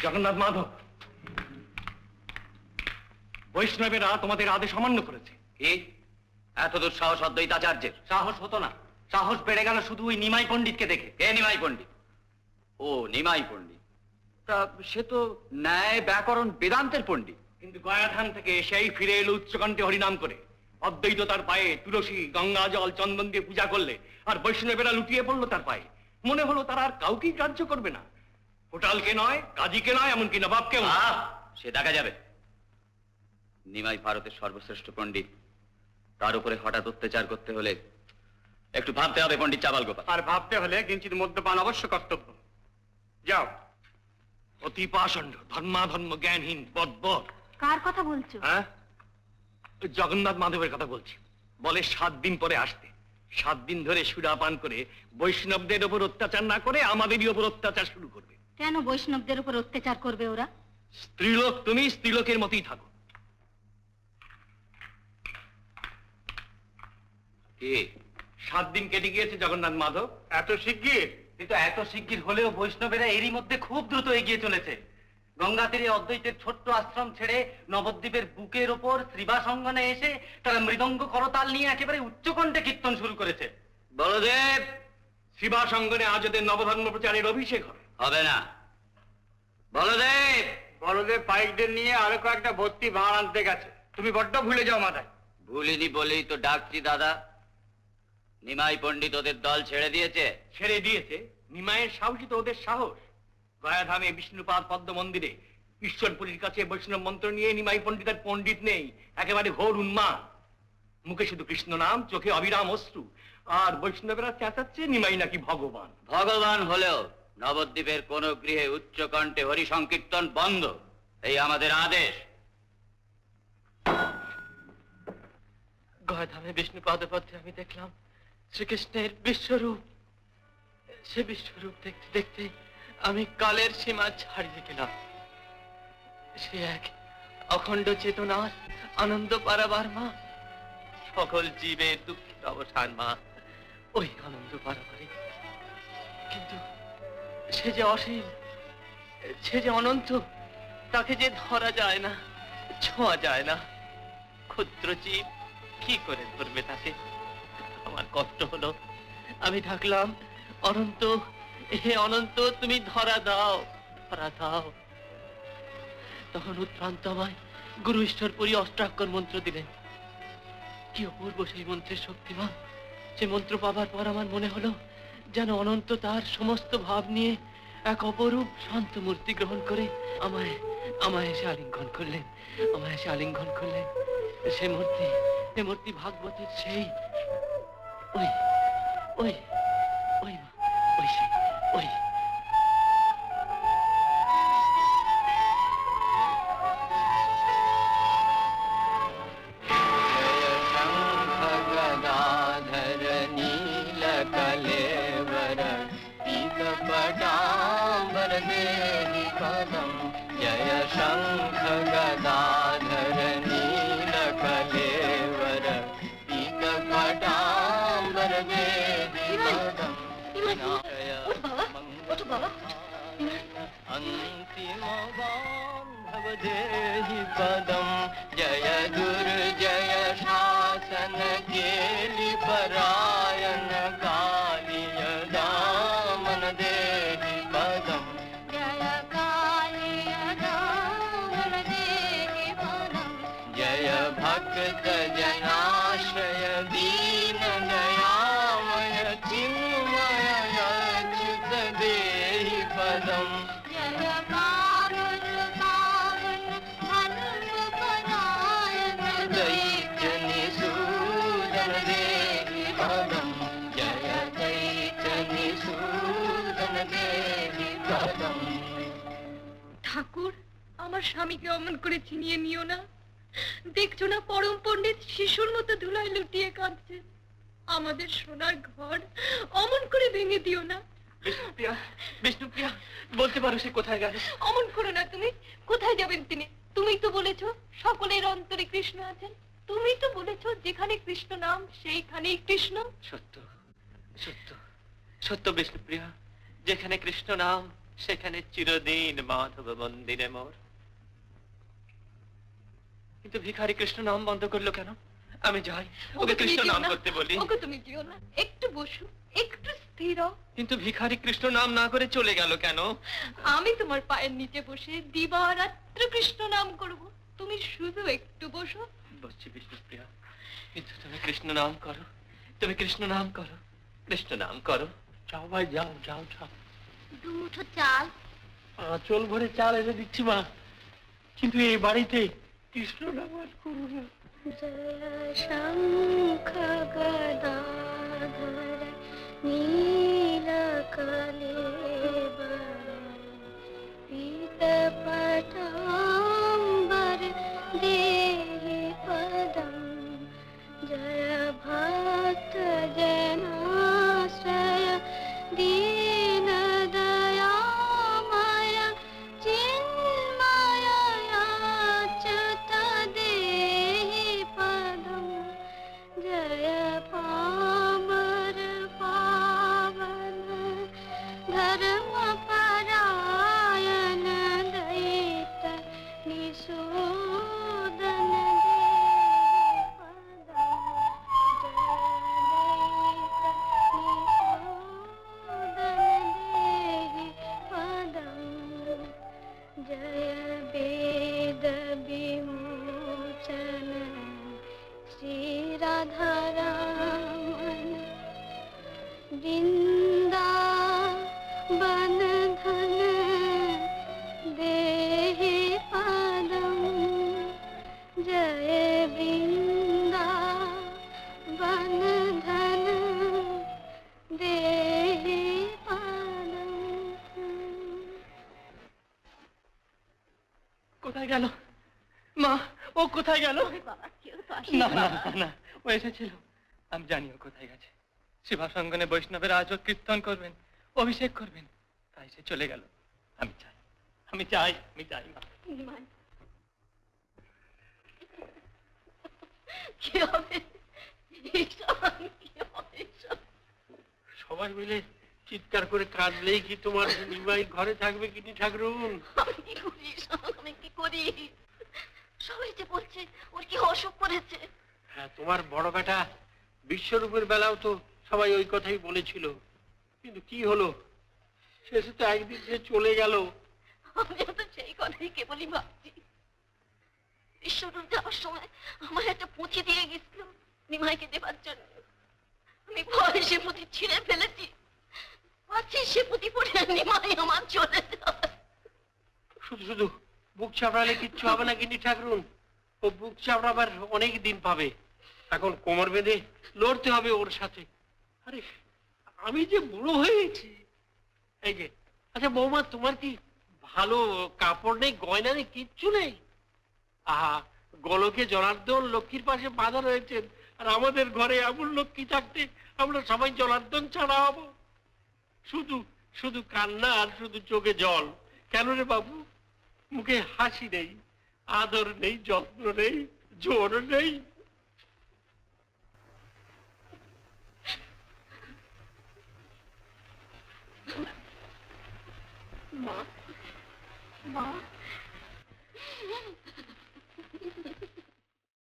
জগন্নাথ মাধব, বৈষ্ণবেরা তোমাদের আদেশ অমান্য করেছে। কি এত দুঃসাহস অদ্বৈতাচার্যের? সাহস হতো না, সাহস বেড়ে গেল শুধু ওই নিমাই পণ্ডিতকে দেখে। কে নিমাই পণ্ডিত? ও নিমাই পণ্ডিত, তা সে তো ন্যায় ব্যাকরণ বেদান্তের পণ্ডিত। কিন্তু গয়াধাম থেকে সেই ফিরে এলো উচ্চকণ্ঠে হরিনাম করে। অদ্বৈত তার পায়ে তুলসী, গঙ্গা জল, চন্দন দিয়ে পূজা করলে, আর বৈষ্ণবেরা লুটিয়ে পড়লো তার পায়ে। মনে হলো তারা আর কাউকেই গ্রাহ্য করবে না, হোটালকে নয়, কাজীকে নয়, এমনকি নবাবকেও না। সে দেখা যাবে। নিমাই ভারতের সর্বশ্রেষ্ঠ পণ্ডিত, তার উপরে হঠাৎ অত্যাচার করতে হলে একটু ভাবতে হবে পণ্ডিত চাবাল গোপাল। আর ভাবতে হলে কিঞ্চিত মদ্যপান অবশ্য কর্তব্য। যাও। অতি পাষণ্ড, ধর্মাধর্ম জ্ঞানহীন বদবদ। কার কথা বলছো? হ্যাঁ, জগন্নাথ মাধবের কথা বলছি। বলে 7 দিন পরে আসতে। 7 দিন ধরে সুরাপান করে বৈষ্ণবদের উপর অত্যাচার না করে আমাদেরই উপর অত্যাচার শুরু করবে। কেন বৈষ্ণবদের উপর অত্যাচার করবে ওরা? স্ত্রীলোক তুমি, স্ত্রীলোকের মতোই থাকো। কি 7 দিন কেটে গিয়েছে জগন্নাথ মাধব। এত শিগগির? কিন্তু এত শিগগির হলেও বৈষ্ণবেরা এরই মধ্যে খুব দ্রুত এগিয়ে চলেছে। গঙ্গা তীরে অদ্বৈতের ছোট্ট আশ্রম ছেড়ে নবদ্বীপের বুকের ওপর শ্রীবাস অঙ্গনে এসে তারা মৃদঙ্গ করতাল নিয়ে একেবারে উচ্চকণ্ঠে কীর্তন শুরু করেছে। বলদেব, শিবা সঙ্গনে আজ ওদের নবধর্ম প্রচারের অভিষেক হবে। হবে না। বলদেব, বড়দের পাইকদের নিয়ে আরো কয়েকটা ভর্তি ভাড় আনতে গেছে। তুমি বড্ড ভুলে যাও মাথায়। ভুলিনি বলেই তো ডাকছি দাদা। নিমাই পণ্ডিত ওদের দল ছেড়ে দিয়েছে। ছেড়ে দিয়েছে? নিমায়ের সাহসী তো ওদের সাহস। গয়াধামে বিষ্ণুপাদ পদ্ম মন্দিরে ঈশ্বরপুরীর কাছে বৈষ্ণব মন্ত্র নিয়ে নিমাই পণ্ডিতের পণ্ডিত নেই, একেবারে ঘোর উন্মাদ। মুখে শুধু কৃষ্ণ নাম, চোখে অবিরাম অশ্রু। আর বৈষ্ণবেরা চেঁচাচ্ছে নিমাই নাকি ভগবান। ভগবান হলেও নবদ্বীপের কোন গৃহে উচ্চকণ্ঠে হরি সংকীর্তন বন্ধ, এই আমাদের আদেশ। গয়াধামে বিষ্ণুপাদ পথে আমি দেখলাম শ্রীকৃষ্ণের বিশ্বরূপ। সে বিশ্বরূপ দেখতে দেখতে আমি কালের সীমা ছাড়িয়ে গেলাম। সে এক অখণ্ড চেতনার আনন্দ পারাবার মা, সকল জীবের দুঃখের অবসান মা, ওই আনন্দ পারাবারে। কিন্তু সে যে অসীম, সে যে অনন্ত, তাকে যে ধরা যায় না, ছোঁয়া যায় না। ক্ষুদ্র জীব কি করে ধরবে তাকে? আমার কষ্ট হলো। আমি ডাকলাম, অনন্ত, হে অনন্ত, তুমি ধরা দাও, ধরা দাও। তখন উৎক্রান্ত আমায় গুরু ঈশ্বরপুরী অষ্টাক্ষর মন্ত্র দিলেন। কি অপূর্ব সেই মন্ত্রের শক্তিমান! সে মন্ত্র পাবার পর আমার মনে হলো যেন অনন্ত তার সমস্ত ভাব নিয়ে এক অপরূপ শান্ত মূর্তি গ্রহণ করে আমায় আমায় এসে আলিঙ্গন করলেন, আমায় এসে আলিঙ্গন করলেন। সে মূর্তি ভাগবতের সেই ওই ওই ওই মা, ওই সেই ওই। जय शंख गदाधर नील कलेवर पीत पटांबर देहि पदम अंतिम बांधव देहि पदम जय दुर्जय शासन केलि परायण कालिय दामन देहि पदम भक्त जनाश्रय दीन दयामय चिन्मय अच्युत देहि पदम दैत्य निसूदन देहि पदम जय दैत्य निसूदन देहि पदम। ঠাকুর, আমার স্বামীকে অমন করে চিনিয়ে নিও না। দেখছো না পরম পণ্ডিত শিশুর মতো ধুলায় লুটিয়ে কাঁদছে। আমাদের সোনার ঘর অমন করে ভেঙে দিও না। বিষ্ণুপ্রিয়া, বিষ্ণুপ্রিয়া, বলতে পারো সে কোথায় গেল? অমন করো না তুমি। কোথায় যাবেন তিনি? তুমি তো বলেছো সকলের অন্তরে কৃষ্ণ আছেন। তুমি তো বলেছো যেখানে কৃষ্ণ নাম সেইখানেই কৃষ্ণ। সত্য সত্য সত্য বিষ্ণুপ্রিয়া, যেখানে কৃষ্ণ নাম সেখানে চিরদিন মাধব মন্দিরে মোর। কিন্তু ভিখারি কৃষ্ণ নাম বন্ধ করলো কেন? আমি যাই, ওকে কৃষ্ণ নাম করতে বলি। ওকে তুমি যেও না, একটু বসো, একটু স্থির হও। কিন্তু ভিখারি কৃষ্ণ নাম না করে চলে গেল কেন? আমি তোমার পায়ের নিচে বসে দিবারাত্র কৃষ্ণ নাম করব, তুমি শুধু একটু বসো। বসছি বিষ্ণুপ্রিয়া, কিন্তু তুমি কৃষ্ণ নাম করো, তুমি কৃষ্ণ নাম করো, কৃষ্ণ নাম করো। যাও ভাই, যাও যাও যাও। দুটো চাল। আঁচল ভরে চাল এনে দিচ্ছি মা, কিন্তু এই বাড়িতে কৃষ্ণ নাম আর করবো না। জয় শঙ্খ গদাধর নীলকলেবর পীত পটাম্বর দেহি পদম জয় ভক্ত জনাশ্রয় দীন দয়াময় চিন্ময় চ্যুত দেহি পদম জয় পামর পাবন ধর্ম পরায়ণ দয়িত নিষূদন দেহি পদম জয় বেদ বিমোচন শ্রী রাধারমণ বৃন্দাবন ধন দেহি পদম জয় বৃন্দাবন ধন দেহি পদম। কোথায় গেল মা? ও কোথায় গেল? বাবা, কেউ তো না না না, না, ও এসেছিল, আমি জানি ও কোথায় গেছে। শিবাসঙ্গনে বৈষ্ণবের আজও কীর্তন করবেন, অভিষেক করবেন, তাই সে চলে গেল। আমি চাই, আমি চাই, আমি চাই মা। নিমাই, কি হবে ঈশান, কি হবে ঈশান? সবাই মিলে চিৎকার করে কাঁদলেই কি তোমার নিমাই ঘরে থাকবে কিনি ঠাকুরুন? আমি কি করি ঈশান, আমি কি করি? সবাই যে বলছে ওর কি অসুখ করেছে। হ্যাঁ, তোমার বড় বেটা বিশ্বরূপের বেলাও তো সবাই ওই কথাই বলেছিল, কিন্তু কি হলো? শেষে তো একদিন সে চলে গেল। আমিও তো সেই কথাই কেবলই ভাবছি। বিশ্বরূপ যাওয়ার সময় আমার একটা পুঁথি দিয়ে গেছিল নিমাইকে দেবার জন্য। আমি ভয় সে পুঁথি ছিঁড়ে ফেলেছি, ভাবছি সে পুঁথি পড়ে নিমাই আমার চলে যায়। শুধু শুধু বুক চাপড়ালে কিচ্ছু হবে না কিনি ঠাকুরুন, ও বুক চাপড়াবার অনেক দিন পাবে। এখন কোমর বেঁধে লড়তে হবে ওর সাথে। আরে আমি যে বুড়ো হয়ে গেছি। এই যে, আচ্ছা বৌমা, তোমার কি ভালো কাপড় নেই, গয়না নেই, কিচ্ছু নেই? আহা, গোলকে জনার্দন লক্ষ্মীর পাশে বাঁধা রয়েছেন, আর আমাদের ঘরে এমন লক্ষ্মী থাকতে আমরা সবাই জনার্দন ছাড়া হবো? শুধু শুধু কান্না আর শুধু চোখে জল। কেন রে বাবু? মুখে হাসি নেই, আদর নেই, যত্ন নেই, জোর নেই। মা, মা,